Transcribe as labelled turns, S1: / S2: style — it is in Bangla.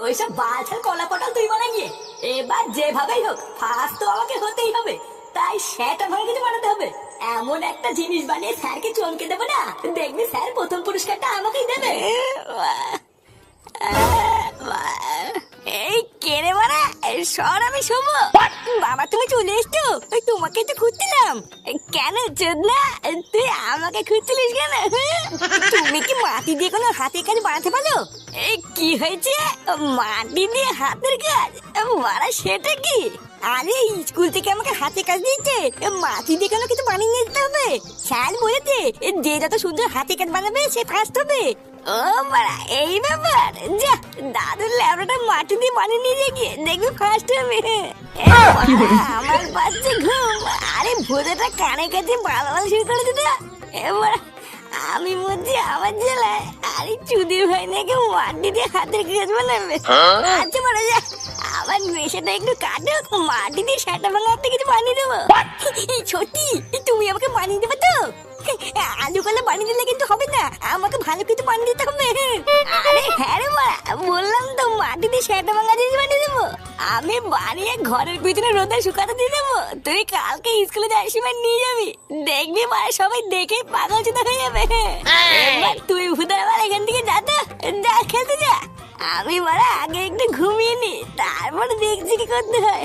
S1: ওইসব বালছাল কলা পটল তুই বানা গিয়ে এবার যেভাবেই হোক ফার্স্ট তো আমাকে হতেই হবে। তাই সেটা ভালো কিছু বানাতে হবে। এমন একটা জিনিস বানিয়ে স্যারকে চমকে দেবো না, দেখবি স্যার প্রথম পুরস্কারটা আমাকেই দেবে।
S2: এই কেড়ে মারা সর, আমি শোবো। বাবা তুমি চলে এসছো, তোমাকে তো খুঁজছিলাম। কেন চোদনা, তুই আমাকে খুঁজছিলিস কেন? তুমি কি মাটি দিয়ে কোনো হাতের কাজ বানাতে পারো? এই কি হয়েছে, মাটি দিয়ে হাতের কাজ? মারা সেটা কি? আরে স্কুল থেকে আমাকে হাতে কাজ দিয়েছে, মাটি দিয়ে কেন কিছু বানিয়ে নিয়ে যেতে হবে? স্যার বলেছে যে যত সুন্দর হাতে কাজ বানাবে সে ফার্স্ট হবে। ও বাড়া এই ব্যাপার, যা দাদুর ল্যাবরেটরি মাটি দিয়ে বানিয়ে নিয়ে গিয়ে দেখবি ফার্স্ট হবে। আমার বাচ্চা ঘুম, আরে ভূতেটা কানে কাছে বালা শুরু করে দিত। এবার আমি মধ্যে আমার জেলায় আরে চুদির ভাই নাকি মাটি দিয়ে হাতের কাজ বানাবে। আচ্ছা বড় যা, আমার নেশাটা একটু কাটুক, মাটি দিয়ে সেটা ভাঙা একটা কিছু বানিয়ে দেবো। সত্যি তুমি আমাকে বানিয়ে দেবে তো? আলু কলা বানিয়ে দিলে কিন্তু হবে না, আমাকে ভালো কিছু বানিয়ে দিতে হবে। আরে হ্যাঁ রে মা, বললাম তো মাটি দিয়ে সেটা ভাঙা জিনিস বানিয়ে দেবো। আমি বানিয়ে ঘরের পিছনে রোদে শুকাতে দিয়ে দেবো, তুই কালকে স্কুলে যাওয়ার সময় নিয়ে যাবি, দেখবি মা সবাই দেখে পাগল চুদা হয়ে যাবে। এবার তুই ভুদার আবার এখান থেকে যা তো, যা খেলতে যা। আমি মারা আগে একটু ঘুমিয়ে নি, তারপরে দেখছি কি করতে হয়।